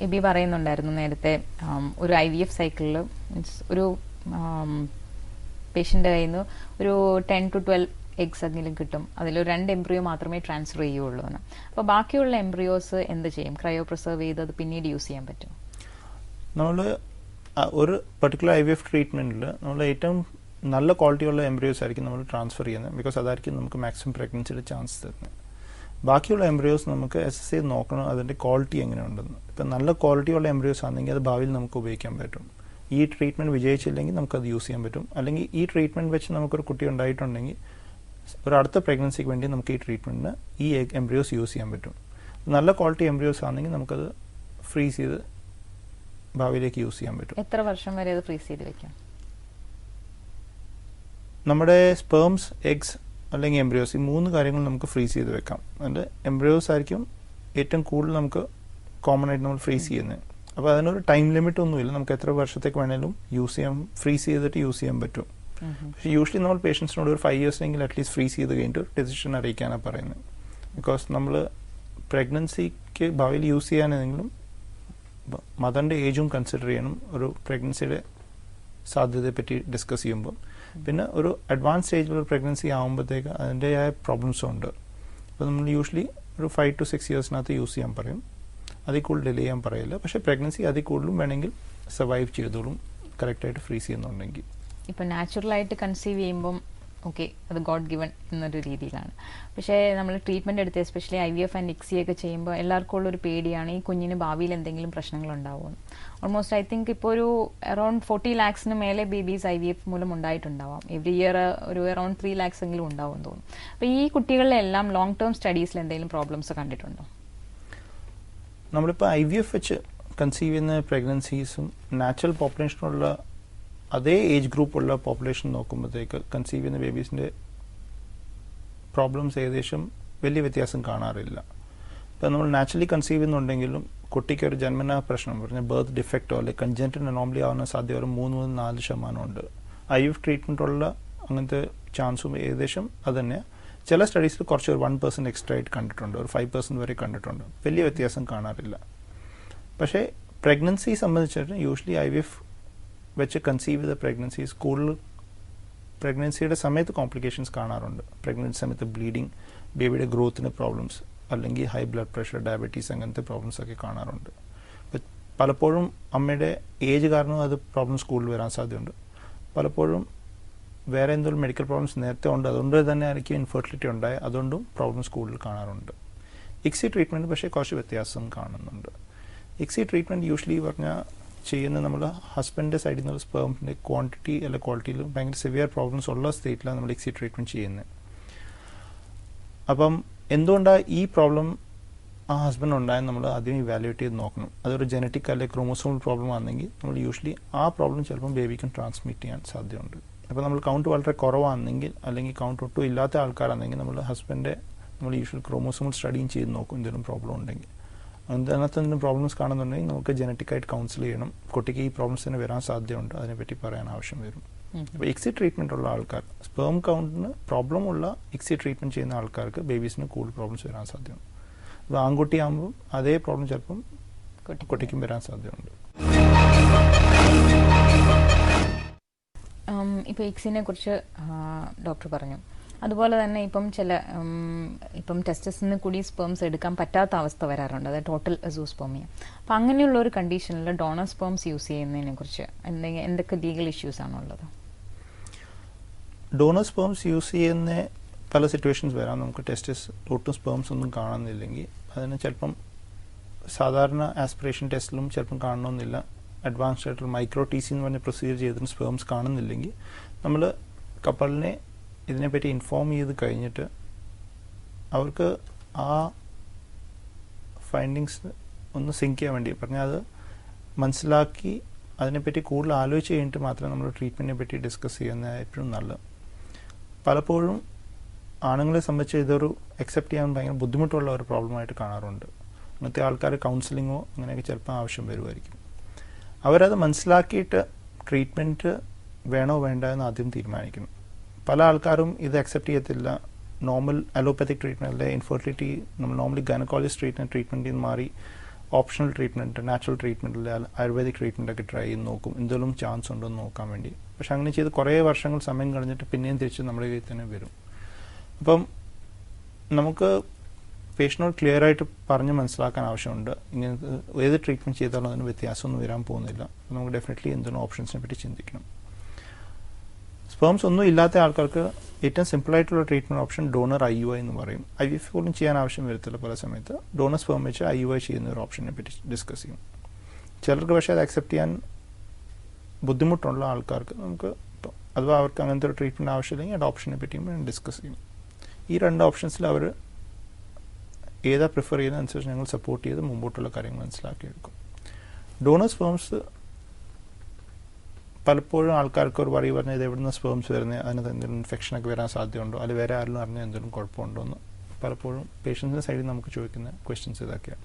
AB പറയുന്നുണ്ടായിരുന്നു നേരത്തെ ഒരു IVF സൈക്കിളിൽ മീൻസ് ഒരു പേഷ്യൻ്റെ കയ്യിൽ നിന്ന് ഒരു 10 to 12 എഗ്സ് എങ്കിലും കിട്ടും, അതിലൊരു 2 എംബ്രിയോ മാത്രമേ ട്രാൻസ്ഫർ ചെയ്യുള്ളൂ എന്ന്. അപ്പോൾ ബാക്കിയുള്ള എംബ്രിയോസ് എന്ത് ചെയ്യും? ക്രയോ പ്രിസർവ് ചെയ്ത് അത് പിന്നീട് യൂസ് ചെയ്യാൻ പറ്റും? നമ്മൾ ഒരു പർട്ടിക്കുലർ IVF ട്രീറ്റ്മെൻറ്റിൽ നമ്മൾ ഏറ്റവും നല്ല ക്വാളിറ്റിയുള്ള എംബ്രിയോസ് ആയിരിക്കും നമ്മൾ ട്രാൻസ്ഫർ ചെയ്യുന്നത്. ബിക്കോസ് അതായിരിക്കും നമുക്ക് മാക്സിമം പ്രഗ്നൻസിയുടെ ചാൻസ് തരുന്നത്. ബാക്കിയുള്ള എംബ്രിയോസ് നമുക്ക് അസസ് ചെയ്ത് നോക്കണം അതിൻ്റെ ക്വാളിറ്റി എങ്ങനെയുണ്ടെന്ന്. ഇപ്പം നല്ല ക്വാളിറ്റിയുള്ള എംബ്രിയോസ് ആണെങ്കിൽ അത് ഭാവിയിൽ നമുക്ക് ഉപയോഗിക്കാൻ പറ്റും. ഈ ട്രീറ്റ്മെൻറ്റ് വിജയിച്ചില്ലെങ്കിൽ നമുക്കത് യൂസ് ചെയ്യാൻ പറ്റും. അല്ലെങ്കിൽ ഈ ട്രീറ്റ്മെൻറ്റ് വെച്ച് നമുക്കൊരു കുട്ടി ഉണ്ടായിട്ടുണ്ടെങ്കിൽ ഒരു അടുത്ത പ്രഗ്നൻസിക്ക് വേണ്ടി നമുക്ക് ഈ ട്രീറ്റ്മെൻറ്റിന് ഈ എംബ്രിയോസ് യൂസ് ചെയ്യാൻ പറ്റും. നല്ല ക്വാളിറ്റി എംബ്രിയോസ് ആണെങ്കിൽ നമുക്കത് ഫ്രീസ് ചെയ്ത് ഭാവിയിലേക്ക് യൂസ് ചെയ്യാൻ പറ്റും. എത്ര വർഷം വരെ അത് ഫ്രീസ് ചെയ്ത് വെക്കാം? നമ്മുടെ സ്പേംസ്, എഗ്സ് അല്ലെങ്കിൽ എംബ്രിയോസ്, ഈ 3 കാര്യങ്ങൾ നമുക്ക് ഫ്രീസ് ചെയ്ത് വെക്കാം. അതിൻ്റെ എംബ്രിയോസ് ആയിരിക്കും ഏറ്റവും കൂടുതൽ നമുക്ക് കോമൺ ആയിട്ട് നമ്മൾ ഫ്രീസ് ചെയ്യുന്നത്. അപ്പോൾ അതിനൊരു ടൈം ലിമിറ്റ് ഒന്നുമില്ല, നമുക്ക് എത്ര വർഷത്തേക്ക് വേണമെങ്കിലും യൂസ് ചെയ്യാൻ, ഫ്രീസ് ചെയ്തിട്ട് യൂസ് ചെയ്യാൻ പറ്റും. പക്ഷേ യൂഷ്വലി നമ്മൾ പേഷ്യൻസിനോട് ഒരു 5 ഇയേഴ്സിനെങ്കിലും അറ്റ്ലീസ്റ്റ് ഫ്രീസ് ചെയ്ത് കഴിഞ്ഞിട്ട് ഡിസിഷൻ അറിയിക്കാനാണ് പറയുന്നത്. ബിക്കോസ് നമ്മൾ പ്രഗ്നൻസിക്ക് ഭാവിയിൽ യൂസ് ചെയ്യാനെങ്കിലും മദറിൻ്റെ ഏജും കൺസിഡർ ചെയ്യണം ഒരു പ്രഗ്നൻസിയുടെ സാധ്യതയെ പറ്റി ഡിസ്കസ് ചെയ്യുമ്പോൾ. പിന്നെ ഒരു അഡ്വാൻസ് സ്റ്റേജിലുള്ള പ്രഗ്നൻസി ആകുമ്പോഴത്തേക്ക് അതിൻ്റെതായ പ്രോബ്ലംസും ഉണ്ട്. അപ്പോൾ നമ്മൾ യൂഷ്വലി ഒരു 5 to 6 ഇയേഴ്സിനകത്ത് യൂസ് ചെയ്യാൻ പറയും. അതിൽ കൂടുതൽ ഡിലേ ചെയ്യാൻ പറയില്ല. പക്ഷേ പ്രഗ്നൻസി അതിൽ കൂടുതലും വേണമെങ്കിൽ സർവൈവ് ചെയ്തോളും കറക്റ്റായിട്ട് ഫ്രീസ് ചെയ്യുന്നുണ്ടെങ്കിൽ. ഇപ്പം നാച്ചുറലായിട്ട് കൺസീവ് ചെയ്യുമ്പം ഓക്കെ, അത് ഗോഡ് ഗിവൺ എന്നൊരു രീതിയിലാണ്. പക്ഷേ നമ്മൾ ട്രീറ്റ്മെൻറ്റ് എടുത്ത് എസ്പെഷ്യലി IVF ആൻഡ് ICSI ഒക്കെ ചെയ്യുമ്പോൾ എല്ലാവർക്കും ഉള്ളൊരു പേടിയാണ് ഈ കുഞ്ഞിന് ഭാവിയിൽ എന്തെങ്കിലും പ്രശ്നങ്ങളുണ്ടാവുമെന്ന്. ഓൾമോസ്റ്റ് ഐ തിങ്ക് ഇപ്പോൾ ഒരു അറൌണ്ട് 40 lakhs മേലെ ബേബീസ് IVF മൂലം ഉണ്ടായിട്ടുണ്ടാവാം. എവറി ഇയർ ഒരു അറൌണ്ട് 3 lakhs എങ്കിലും ഉണ്ടാവും തോന്നുന്നു. അപ്പോൾ ഈ കുട്ടികളിലെല്ലാം ലോങ് ടേം സ്റ്റഡീസിൽ എന്തെങ്കിലും പ്രോബ്ലംസ് കണ്ടിട്ടുണ്ടോ? നമ്മളിപ്പോൾ IVF വെച്ച് കൺസീവ് ചെയ്യുന്ന പ്രഗ്നൻസീസും നാച്ചുറൽ പോപ്പുലേഷനുള്ള അതേ ഏജ് ഗ്രൂപ്പുള്ള പോപ്പുലേഷൻ നോക്കുമ്പോഴത്തേക്ക് കൺസീവ് ചെയ്യുന്ന ബേബീസിൻ്റെ പ്രോബ്ലംസ് ഏകദേശം വലിയ വ്യത്യാസം കാണാറില്ല. ഇപ്പം നമ്മൾ നാച്ചുറലി കൺസീവ് ചെയ്യുന്നുണ്ടെങ്കിലും കുട്ടിക്ക് ഒരു ജന്മനാ പ്രശ്നം പറഞ്ഞാൽ ബർത്ത് ഡിഫക്റ്റോ അല്ലെങ്കിൽ കൺജന്റൽ അനോമലി ആവുന്ന സാധ്യത ഒരു 3-4% ഉണ്ട്. IVF ട്രീറ്റ്മെൻറ്റുള്ള അങ്ങനത്തെ ചാൻസും ഏകദേശം അത് തന്നെ. ചില സ്റ്റഡീസിൽ കുറച്ച് ഒരു 1% എക്സ്ട്രാ ആയിട്ട് കണ്ടിട്ടുണ്ട്, ഒരു 5% വരെ കണ്ടിട്ടുണ്ട്. വലിയ വ്യത്യാസം കാണാറില്ല. പക്ഷേ പ്രഗ്നൻസി സംബന്ധിച്ചിട്ട് യൂഷ്വലി IVF വെച്ച് കൺസീവ് ചെയ്ത പ്രഗ്നൻസീസ് കൂടുതൽ പ്രഗ്നൻസിയുടെ സമയത്ത് കോംപ്ലിക്കേഷൻസ് കാണാറുണ്ട്. പ്രഗ്നൻസി സമയത്ത് ബ്ലീഡിങ്, ബേബിയുടെ ഗ്രോത്തിന് പ്രോബ്ലംസ്, അല്ലെങ്കിൽ ഹൈ ബ്ലഡ് പ്രഷർ, ഡയബറ്റീസ് അങ്ങനത്തെ പ്രോബ്ലംസ് ഒക്കെ കാണാറുണ്ട്. പലപ്പോഴും അമ്മയുടെ ഏജ് കാരണം അത് പ്രോബ്ലംസ് കൂടുതൽ വരാൻ സാധ്യതയുണ്ട്. പലപ്പോഴും വേറെ എന്തെങ്കിലും മെഡിക്കൽ പ്രോബ്ലംസ് നേരത്തെ ഉണ്ട്, അതുകൊണ്ട് തന്നെ ആയിരിക്കും ഇൻഫെർട്ടിലിറ്റി ഉണ്ടായ, അതുകൊണ്ടും പ്രോബ്ലംസ് കൂടുതൽ കാണാറുണ്ട്. ICSI ട്രീറ്റ്മെൻറ്റ് പക്ഷേ കുറച്ച് വ്യത്യാസം കാണുന്നുണ്ട്. ICSI ട്രീറ്റ്മെൻറ്റ് യൂഷ്വലി പറഞ്ഞാൽ ചെയ്യുന്ന നമ്മൾ ഹസ്ബൻഡിൻ്റെ സൈഡിൽ നിന്നുള്ള സ്പേമിൻ്റെ ക്വാണ്ടിറ്റി അല്ല ക്വാളിറ്റിയിലും ഭയങ്കര സിവിയർ പ്രോബ്ലംസ് ഉള്ള സ്റ്റേറ്റിലാണ് നമ്മൾ ICSI ട്രീറ്റ്മെൻറ്റ് ചെയ്യുന്നത്. അപ്പം എന്തുകൊണ്ടാണ് ഈ പ്രോബ്ലം ആ ഹസ്ബൻഡ് ഉണ്ടായെന്ന് നമ്മൾ ആദ്യം ഇവാലുവേറ്റ് ചെയ്ത് നോക്കണം. അതൊരു ജനറ്റിക് അല്ലെങ്കിൽ ക്രോമോസോമൽ പ്രോബ്ലം ആണെങ്കിൽ നമ്മൾ യൂഷ്വലി ആ പ്രോബ്ലം ചിലപ്പം ബേബിക്കും ട്രാൻസ്മിറ്റ് ചെയ്യാൻ സാധ്യതയുണ്ട്. അപ്പോൾ നമ്മൾ കൗണ്ട് വളരെ കുറവാണെങ്കിൽ അല്ലെങ്കിൽ കൗണ്ട് ഒട്ടും ഇല്ലാത്ത ആൾക്കാരാണെങ്കിൽ നമ്മൾ ഹസ്ബൻഡ് നമ്മൾ യൂഷ്വൽ ക്രോമോസോമൽ സ്റ്റഡിയും ചെയ്ത് നോക്കും എന്തെങ്കിലും പ്രോബ്ലം ഉണ്ടെങ്കിൽ. അതിനകത്ത് എന്തെങ്കിലും പ്രോബ്ലംസ് കാണുന്നുണ്ടെങ്കിൽ നമുക്ക് ജനറ്റിക്കായിട്ട് കൗൺസിൽ ചെയ്യണം. കുട്ടിക്ക് ഈ പ്രോബ്ലംസ് തന്നെ വരാൻ സാധ്യതയുണ്ട്, അതിനെപ്പറ്റി പറയാൻ ആവശ്യം വരും. അപ്പോൾ ICSI ട്രീറ്റ്മെൻറ്റ് ഉള്ള ആൾക്കാർ, സ്പേം കൗണ്ടിന് പ്രോബ്ലം ഉള്ള ICSI ട്രീറ്റ്മെൻറ്റ് ചെയ്യുന്ന ആൾക്കാർക്ക് ബേബീസിന് കൂടുതൽ പ്രോബ്ലംസ് വരാൻ സാധ്യതയുണ്ട്. അപ്പോൾ ആൺകുട്ടിയാകുമ്പോൾ അതേ പ്രോബ്ലം ചിലപ്പം കുട്ടിക്കും വരാൻ സാധ്യതയുണ്ട്. ഇപ്പോൾ ICSIനെ കുറിച്ച് ഡോക്ടർ പറഞ്ഞു. അതുപോലെ തന്നെ ഇപ്പം ടെസ്റ്റസിന് കൂടി സ്പേംസ് എടുക്കാൻ പറ്റാത്ത അവസ്ഥ വരാറുണ്ട്, അതായത് ടോട്ടൽ അസൂസ്പെർമിയ. അപ്പം അങ്ങനെയുള്ള ഒരു കണ്ടീഷനിൽ ഡോണർ സ്പേംസ് യൂസ് ചെയ്യുന്നതിനെ കുറിച്ച് എന്തൊക്കെ ലീഗൽ ഇഷ്യൂസ് ആണുള്ളത്? ഡോണർ സ്പേംസ് യൂസ് ചെയ്യുന്ന പല സിറ്റുവേഷൻസ് വരാം. നമുക്ക് ടെസ്റ്റസ് ഒട്ടും സ്പേംസ് ഒന്നും കാണുന്നില്ലെങ്കിൽ അതിന് ചിലപ്പം സാധാരണ ആസ്പിറേഷൻ ടെസ്റ്റിലും ചിലപ്പം കാണണമെന്നില്ല. അഡ്വാൻസ്ഡ് ആയിട്ടുള്ള മൈക്രോ TC എന്ന് പറഞ്ഞ പ്രൊസീജിയർ ചെയ്തിട്ട് സ്പേംസ് കാണുന്നില്ലെങ്കിൽ നമ്മൾ കപ്പിളിനെ ഇതിനെപ്പറ്റി ഇൻഫോം ചെയ്ത് കഴിഞ്ഞിട്ട് അവർക്ക് ആ ഫൈൻഡിങ്സ് ഒന്ന് സിങ്ക് ചെയ്യാൻ വേണ്ടി പറഞ്ഞാൽ അത് മനസ്സിലാക്കി അതിനെപ്പറ്റി കൂടുതൽ ആലോചിച്ച് കഴിഞ്ഞിട്ട് മാത്രമേ നമ്മൾ ട്രീറ്റ്മെൻറ്റിനെ പറ്റി ഡിസ്കസ് ചെയ്യുന്നത് എപ്പോഴും നല്ലത്. പലപ്പോഴും ആണുങ്ങളെ സംബന്ധിച്ച് ഇതൊരു അക്സെപ്റ്റ് ചെയ്യാൻ ഭയങ്കര ബുദ്ധിമുട്ടുള്ള ഒരു പ്രോബ്ലമായിട്ട് കാണാറുണ്ട്. അങ്ങനത്തെ ആൾക്കാർ കൗൺസിലിങ്ങോ അങ്ങനെയൊക്കെ ചിലപ്പോൾ ആവശ്യം വരുമായിരിക്കും. അവരത് മനസ്സിലാക്കിയിട്ട് ട്രീറ്റ്മെൻറ്റ് വേണോ വേണ്ട എന്ന് ആദ്യം തീരുമാനിക്കണം. പല ആൾക്കാരും ഇത് അക്സെപ്റ്റ് ചെയ്യത്തില്ല. നോർമൽ അലോപ്പത്തിക് ട്രീറ്റ്മെൻറ്റ് അല്ലെങ്കിൽ ഇൻഫെർട്ടിലിറ്റി നമ്മൾ നോർമലി ഗൈനക്കോളജിസ്റ്റ് ട്രീറ്റ്മെൻറ്റിൽ നിന്ന് മാറി ഓപ്ഷണൽ ട്രീറ്റ്മെൻറ്റ്, നാച്ചുറൽ ട്രീറ്റ്മെൻറ്റിൽ ആയുർവേദിക് ട്രീറ്റ്മെൻറ്റൊക്കെ ട്രൈ ചെയ്ത് നോക്കും, എന്തെങ്കിലും ചാൻസ് ഉണ്ടോ എന്ന് നോക്കാൻ വേണ്ടി. പക്ഷെ അങ്ങനെ ചെയ്ത് കുറേ വർഷങ്ങൾ സമയം കഴിഞ്ഞിട്ട് പിന്നെയും തിരിച്ച് നമ്മുടെ കയ്യിൽ തന്നെ വരും. അപ്പം നമുക്ക് പേഷ്യനോട് ക്ലിയർ ആയിട്ട് പറഞ്ഞ് മനസ്സിലാക്കാൻ ആവശ്യമുണ്ട്. ഇങ്ങനത്തെ ഏത് ട്രീറ്റ്മെൻറ്റ് ചെയ്താലും അതിന് വ്യത്യാസമൊന്നും വരാൻ പോകുന്നില്ല. നമുക്ക് ഡെഫിനറ്റ്ലി എന്തെങ്കിലും ഓപ്ഷൻസിനെ പറ്റി ചിന്തിക്കണം. സ്പേംസ് ഒന്നും ഇല്ലാത്ത ആൾക്കാർക്ക് ഏറ്റവും സിമ്പിളായിട്ടുള്ള ട്രീറ്റ്മെൻറ്റ് ഓപ്ഷൻ ഡോണർ IUI എന്ന് പറയും. IVF പോലും ചെയ്യാൻ ആവശ്യം വരത്തില്ല പല സമയത്ത്. ഡോണർ സ്പേം വെച്ച് IUI ചെയ്യുന്ന ഒരു ഓപ്ഷനെ പറ്റി ഡിസ്കസ് ചെയ്യും. ചിലർക്ക് പക്ഷേ അത് അക്സെപ്റ്റ് ചെയ്യാൻ ബുദ്ധിമുട്ടുള്ള ആൾക്കാർക്ക് നമുക്ക് അഥവാ അവർക്ക് അങ്ങനത്തെ ഒരു ട്രീറ്റ്മെൻറ്റ് ആവശ്യമില്ലെങ്കിൽ അത് ഓപ്ഷനെ പറ്റിയും ഡിസ്കസ് ചെയ്യും. ഈ രണ്ട് ഓപ്ഷൻസിൽ അവർ ഏതാ പ്രിഫർ ചെയ്യുന്നതനുസരിച്ച് ഞങ്ങൾ സപ്പോർട്ട് ചെയ്ത് മുമ്പോട്ടുള്ള കാര്യങ്ങൾ മനസ്സിലാക്കിയെടുക്കും. ഡോണർ സ്പേംസ് പലപ്പോഴും ആൾക്കാർക്ക് ഒരു വറി പറഞ്ഞത് എവിടുന്ന സ്പേംസ് വരുന്നത്, അതിനകത്ത് എന്തെങ്കിലും ഇൻഫെക്ഷനൊക്കെ വരാൻ സാധ്യതയുണ്ടോ, അല്ലെങ്കിൽ വേറെ ആരെങ്കിലും അറിഞ്ഞാൽ എന്തെങ്കിലും കുഴപ്പമുണ്ടോ എന്ന് പലപ്പോഴും പേഷ്യൻസിൻ്റെ സൈഡിൽ നമുക്ക് ചോദിക്കുന്ന ക്വസ്റ്റ്യൻസ് ഇതൊക്കെയാണ്.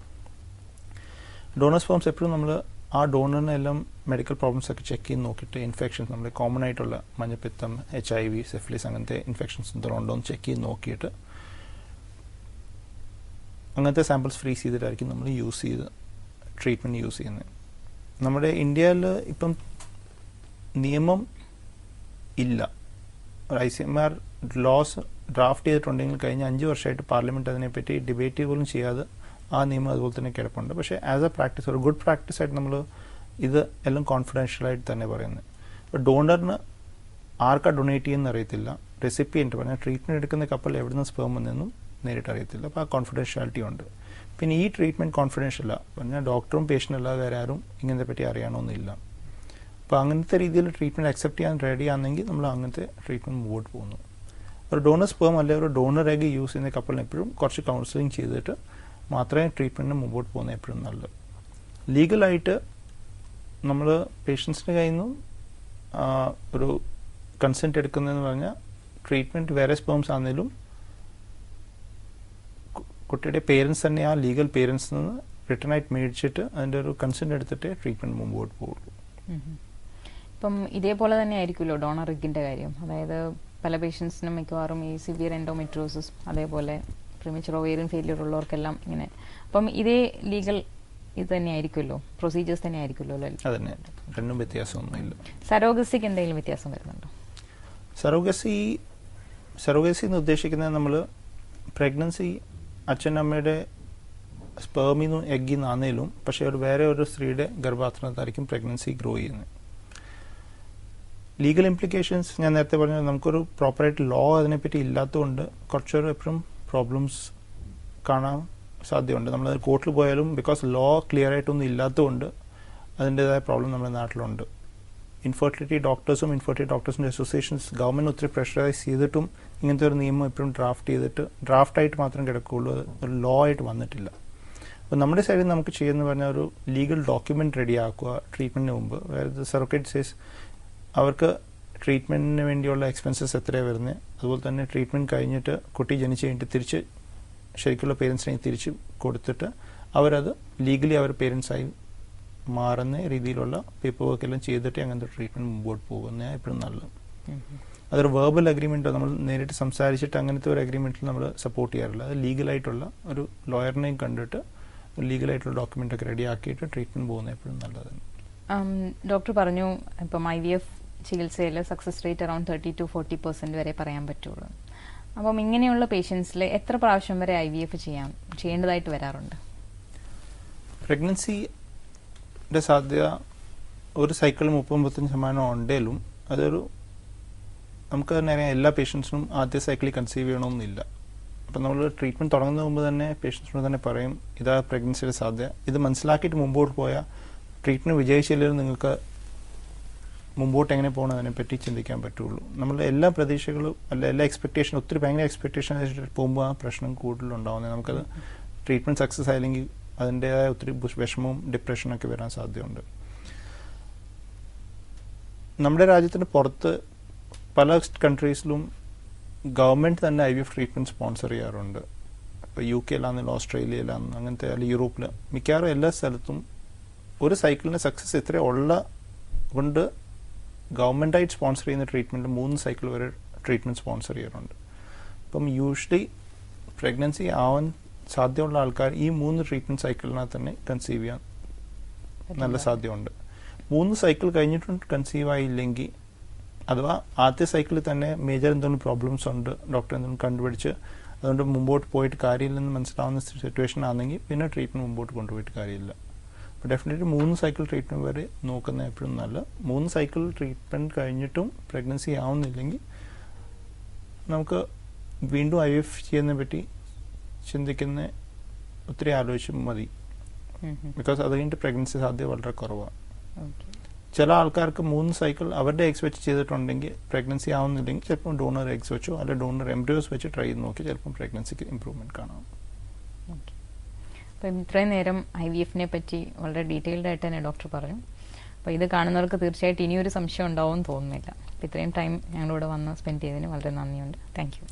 ഡോണർ സ്പേംസ് എപ്പോഴും നമ്മൾ ആ ഡോണറിനെ എല്ലാം മെഡിക്കൽ പ്രോബ്ലംസ് ഒക്കെ ചെക്ക് ചെയ്ത് നോക്കിയിട്ട് ഇൻഫെക്ഷൻസ് നമ്മൾ കോമൺ ആയിട്ടുള്ള മഞ്ഞപ്പിത്തം, HIV, സിഫിലിസ് അങ്ങനത്തെ ഇൻഫെക്ഷൻസ് എന്തെങ്കിലും ഉണ്ടോ എന്ന് ചെക്ക് ചെയ്ത് നോക്കിയിട്ട് അങ്ങനത്തെ സാമ്പിൾസ് ഫ്രീസ് ചെയ്തിട്ടായിരിക്കും നമ്മൾ യൂസ് ചെയ്ത് ട്രീറ്റ്മെൻറ്റ് യൂസ് ചെയ്യുന്നത്. നമ്മുടെ ഇന്ത്യയിൽ ഇപ്പം നിയമം ഇല്ല. ICMR ലോസ് ഡ്രാഫ്റ്റ് ചെയ്തിട്ടുണ്ടെങ്കിൽ കഴിഞ്ഞ 5 വർഷമായിട്ട് പാർലമെൻറ്റ് അതിനെപ്പറ്റി ഡിബേറ്റ് പോലും ചെയ്യാതെ ആ നിയമം അതുപോലെ തന്നെ കിടപ്പുണ്ട്. പക്ഷേ ആസ് എ പ്രാക്ടീസ്, ഒരു ഗുഡ് പ്രാക്ടീസ് ആയിട്ട് നമ്മൾ ഇത് എല്ലാം കോൺഫിഡൻഷ്യലായിട്ട് തന്നെ പറയുന്നത്. ഇപ്പോൾ ഡോണറിന് ആർക്കാ ഡൊണേറ്റ് ചെയ്യുന്ന അറിയത്തില്ല, റെസിപ്പിയൻറ്റ് പറഞ്ഞാൽ ട്രീറ്റ്മെൻറ്റ് എടുക്കുന്ന കപ്പൽ എവിടുന്ന് സ്പേം വന്നെന്നും നേരിട്ട് അറിയത്തില്ല. അപ്പോൾ ആ കോൺഫിഡൻഷ്യാലിറ്റി ഉണ്ട്. പിന്നെ ഈ ട്രീറ്റ്മെൻറ്റ് കോൺഫിഡൻഷ്യല്ല പറഞ്ഞാൽ ഡോക്ടറും പേഷ്യൻ്റ് അല്ലാതെ വേറെ ആരും ഇങ്ങനത്തെ പറ്റി അറിയണമെന്നില്ല. അപ്പോൾ അങ്ങനത്തെ രീതിയിൽ ട്രീറ്റ്മെൻറ്റ് അക്സെപ്റ്റ് ചെയ്യാൻ റെഡി ആണെങ്കിൽ നമ്മൾ അങ്ങനത്തെ ട്രീറ്റ്മെൻറ്റ് മുമ്പോട്ട് പോകുന്നു. ഒരു ഡോണർ സ്പേം അല്ലെങ്കിൽ ഒരു ഡോണർ എഗ് യൂസ് ചെയ്യുന്ന കപ്പലിന് എപ്പോഴും കുറച്ച് കൗൺസിലിംഗ് ചെയ്തിട്ട് മാത്രമേ ട്രീറ്റ്മെൻറ്റിന് മുമ്പോട്ട് പോകുന്നത് എപ്പോഴും നല്ലത്. ലീഗലായിട്ട് നമ്മൾ പേഷ്യൻസിൻ്റെ കയ്യിൽ നിന്നും ഒരു കൺസെൻറ്റ് എടുക്കുന്നതെന്ന് പറഞ്ഞാൽ ട്രീറ്റ്മെൻറ്റ് വേറെ സ്പേംസ് ആണെങ്കിലും കുട്ടിയുടെ പേരൻസ് തന്നെ ആ ലീഗൽ പേരൻസിൽ നിന്ന് റിട്ടേൺ ആയിട്ട് മേടിച്ചിട്ട് അതിൻ്റെ ഒരു കൺസെൻറ്റ് എടുത്തിട്ടേ ട്രീറ്റ്മെൻറ്റ് മുമ്പോട്ട് പോകുള്ളൂ. ഇപ്പം ഇതേപോലെ തന്നെ ആയിരിക്കുമല്ലോ ഡോണർ എഗ്ഗിൻ്റെ കാര്യം. അതായത് പല പേഷ്യൻസിനും മിക്കവാറും ഈ സിവിയർ എൻഡോമെട്രോസിസ്, അതേപോലെ പ്രിമച്വർ ഓവേറിയൻ ഫെയിലിയർ ഉള്ളവർക്കെല്ലാം ഇങ്ങനെ. അപ്പം ഇതേ ലീഗൽ ഇത് തന്നെ ആയിരിക്കുമല്ലോ, പ്രൊസീജിയേഴ്സ് തന്നെ ആയിരിക്കുമല്ലോ അല്ലേ? അതന്നെ, രണ്ടും വ്യത്യാസമൊന്നുമില്ല. സറോഗസിക്ക് എന്തെങ്കിലും വ്യത്യാസം വരുന്നുണ്ടോ? സറോഗസി എന്ന് ഉദ്ദേശിക്കുന്നത് നമ്മൾ പ്രഗ്നൻസി അച്ഛനമ്മയുടെ സ്പേമിൽ നിന്നും എഗ്ഗിൽ നിന്നാണേലും പക്ഷേ വേറെ ഒരു സ്ത്രീയുടെ ഗർഭാധാനത്തായിരിക്കും പ്രഗ്നൻസി ഗ്രോ ചെയ്യുന്നത്. ലീഗൽ ഇംപ്ലിക്കേഷൻസ് ഞാൻ നേരത്തെ പറഞ്ഞത് നമുക്കൊരു പ്രോപ്പറായിട്ട് ലോ അതിനെപ്പറ്റി ഇല്ലാത്തതുകൊണ്ട് കുറച്ചൊരു എപ്പോഴും പ്രോബ്ലംസ് കാണാൻ സാധ്യതയുണ്ട്. നമ്മൾ കോർട്ടിൽ പോയാലും ബിക്കോസ് ലോ ക്ലിയർ ആയിട്ടൊന്നും ഇല്ലാത്തതുകൊണ്ട് അതിൻ്റെതായ പ്രോബ്ലം നമ്മുടെ നാട്ടിലുണ്ട്. ഇൻഫെർട്ടിലിറ്റി ഡോക്ടേഴ്സിൻ്റെ അസോസിയേഷൻസ് ഗവൺമെൻറ് ഒത്തിരി പ്രഷറൈസ് ചെയ്തിട്ടും ഇങ്ങനത്തെ ഒരു നിയമം എപ്പോഴും ഡ്രാഫ്റ്റായിട്ട് മാത്രം കിടക്കുകയുള്ളൂ, ഒരു ലോ ആയിട്ട് വന്നിട്ടില്ല. അപ്പോൾ നമ്മുടെ സൈഡിൽ നമുക്ക് ചെയ്യുന്ന പറഞ്ഞാൽ ഒരു ലീഗൽ ഡോക്യുമെൻറ്റ് റെഡിയാക്കുക ട്രീറ്റ്മെൻറ്റിന് മുമ്പ്. അതായത് സർട്ടിഫിക്കറ്റ് സേസ് അവർക്ക് ട്രീറ്റ്മെൻറ്റിന് വേണ്ടിയുള്ള എക്സ്പെൻസസ് എത്രയാണ് വരുന്നത്, അതുപോലെ തന്നെ ട്രീറ്റ്മെൻറ്റ് കഴിഞ്ഞിട്ട് കുട്ടി ജനിച്ച് കഴിഞ്ഞിട്ട് തിരിച്ച് ശരിക്കുള്ള പേരൻസിനെ തിരിച്ച് കൊടുത്തിട്ട് അവരത് ലീഗലി അവർ പേരൻസായി മാറുന്ന രീതിയിലുള്ള പേപ്പർ വർക്ക് എല്ലാം ചെയ്തിട്ട് അങ്ങനത്തെ ട്രീറ്റ്മെൻറ്റ് മുമ്പോട്ട് പോകുന്നത് എപ്പോഴും നല്ലത്. അതൊരു വേർബൽ അഗ്രിമെൻറ്റോ നമ്മൾ നേരിട്ട് സംസാരിച്ചിട്ട് അങ്ങനത്തെ ഒരു അഗ്രിമെൻറ്റിൽ നമ്മൾ സപ്പോർട്ട് ചെയ്യാറില്ല. അത് ലീഗലായിട്ടുള്ള ഒരു ലോയറിനെയും കണ്ടിട്ട് ലീഗലായിട്ടുള്ള ഡോക്യുമെൻ്റ് ഒക്കെ റെഡി ആക്കിയിട്ട് ട്രീറ്റ്മെൻറ്റ് പോകുന്നത് എപ്പോഴും നല്ലതാണ്. ഡോക്ടർ പറഞ്ഞു ഇപ്പം IVF ചികിത്സയിൽ സക്സസ് റേറ്റ് അറൌണ്ട് 30 to 40% വരെ പറയാൻ പറ്റുള്ളൂ. അപ്പം ഇങ്ങനെയുള്ള പേഷ്യൻസിൽ എത്ര പ്രാവശ്യം വരെ IVF ചെയ്യേണ്ടതായിട്ട് വരാറുണ്ട്? പ്രഗ്നൻസിയുടെ സാധ്യത ഒരു സൈക്കിളിൽ 30-35% ഉണ്ടെങ്കിലും അതൊരു നമുക്ക് തന്നെ അറിയാം എല്ലാ പേഷ്യൻസിനും ആദ്യ സൈക്കിളിൽ കൺസീവ് ചെയ്യണമെന്നില്ല. അപ്പം നമ്മൾ ട്രീറ്റ്മെൻറ്റ് തുടങ്ങുന്നതിന് മുമ്പ് തന്നെ പേഷ്യൻസിനോട് തന്നെ പറയും ഇതാ പ്രഗ്നൻസിയുടെ സാധ്യത. ഇത് മനസ്സിലാക്കിയിട്ട് മുമ്പോട്ട് പോയാൽ ട്രീറ്റ്മെൻറ്റ് വിജയിച്ചില്ലെങ്കിലും നിങ്ങൾക്ക് മുമ്പോട്ട് എങ്ങനെ പോകണം അതിനെപ്പറ്റി ചിന്തിക്കാൻ പറ്റുള്ളൂ. നമ്മളുടെ എല്ലാ പ്രതീക്ഷകളും എല്ലാ എക്സ്പെക്റ്റേഷനും ഒത്തിരി ഭയങ്കര എക്സ്പെക്റ്റേഷൻ വെച്ചിട്ട് പോകുമ്പോൾ ആ പ്രശ്നം കൂടുതലുണ്ടാവുന്നത്. നമുക്കത് ട്രീറ്റ്മെൻറ്റ് സക്സസ് ആയില്ലെങ്കിൽ അതിൻ്റേതായ ഒത്തിരി വിഷമവും ഡിപ്രഷനൊക്കെ വരാൻ സാധ്യതയുണ്ട്. നമ്മുടെ രാജ്യത്തിന് പുറത്ത് പല കൺട്രീസിലും ഗവൺമെൻറ് തന്നെ IVF ട്രീറ്റ്മെൻറ്റ് സ്പോൺസർ ചെയ്യാറുണ്ട്. ഇപ്പോൾ UK ഓസ്ട്രേലിയയിലാണെന്ന് അങ്ങനത്തെ അല്ലെങ്കിൽ യൂറോപ്പിൽ മിക്കവാറും എല്ലാ സ്ഥലത്തും ഒരു സൈക്കിളിൻ്റെ സക്സസ് ഇത്ര ഉള്ള കൊണ്ട് ഗവൺമെൻറ്റായിട്ട് സ്പോൺസർ ചെയ്യുന്ന ട്രീറ്റ്മെൻറ്റ് 3 സൈക്കിൾ വരെ ട്രീറ്റ്മെൻറ്റ് സ്പോൺസർ ചെയ്യാറുണ്ട്. അപ്പം യൂഷ്വലി പ്രഗ്നൻസി ആവാൻ സാധ്യതയുള്ള ആൾക്കാർ ഈ 3 ട്രീറ്റ്മെൻറ്റ് സൈക്കിളിനകത്ത് തന്നെ കൺസീവ് ചെയ്യാൻ നല്ല സാധ്യതയുണ്ട്. 3 സൈക്കിൾ കഴിഞ്ഞിട്ടും കൺസീവ് ആയില്ലെങ്കിൽ, അഥവാ ആദ്യത്തെ സൈക്കിളിൽ തന്നെ മേജർ എന്തെങ്കിലും പ്രോബ്ലംസ് ഉണ്ട്, ഡോക്ടർ എന്തെങ്കിലും കണ്ടുപിടിച്ച് അതുകൊണ്ട് മുമ്പോട്ട് പോയിട്ട് കാര്യമില്ലെന്ന് മനസ്സിലാവുന്ന സിറ്റുവേഷൻ ആണെങ്കിൽ പിന്നെ ട്രീറ്റ്മെൻറ്റ് മുമ്പോട്ട് കൊണ്ടുപോയിട്ട് കാര്യമില്ല. അപ്പോൾ ഡെഫിനറ്റ്ലി 3 സൈക്കിൾ ട്രീറ്റ്മെൻറ്റ് വരെ നോക്കുന്നത് എപ്പോഴും നല്ല. 3 സൈക്കിൾ ട്രീറ്റ്മെൻറ്റ് കഴിഞ്ഞിട്ടും പ്രഗ്നൻസി ആവുന്നില്ലെങ്കിൽ നമുക്ക് വീണ്ടും IVF ചെയ്യുന്നതിനെ പറ്റി ചിന്തിക്കുന്ന ഒത്തിരി ആലോചിച്ച് മതി. ബിക്കോസ് അത് കഴിഞ്ഞിട്ട് പ്രഗ്നൻസി സാധ്യത വളരെ കുറവാണ്. ചില ആൾക്കാർക്ക് 3 സൈക്കിൾ അവരുടെ എഗ്സ് വെച്ച് ചെയ്തിട്ടുണ്ടെങ്കിൽ പ്രഗ്നൻസി ആവുന്നില്ലെങ്കിൽ ചിലപ്പോൾ ഡോണർ എഗ്സ് വെച്ചോ അല്ലെങ്കിൽ ഡോണർ എംബ്രിയോസ് വെച്ച് ട്രൈ ചെയ്ത് നോക്കി ചിലപ്പോൾ പ്രഗ്നൻസിക്ക് ഇമ്പ്രൂവ്മെൻറ്റ് കാണാം. അപ്പം ഇത്രയും നേരം IVF-നെ പറ്റി വളരെ ഡീറ്റെയിൽഡ് ആയിട്ട് തന്നെ ഡോക്ടർ പറഞ്ഞു. അപ്പോൾ ഇത് കാണുന്നവർക്ക് തീർച്ചയായിട്ടും ഇനിയൊരു സംശയം ഉണ്ടാവും തോന്നുന്നില്ല. അപ്പോൾ ഇത്രയും ടൈം ഞങ്ങളിവിടെ വന്ന് സ്പെൻഡ് ചെയ്തതിന് വളരെ നന്ദിയുണ്ട്. Thank you.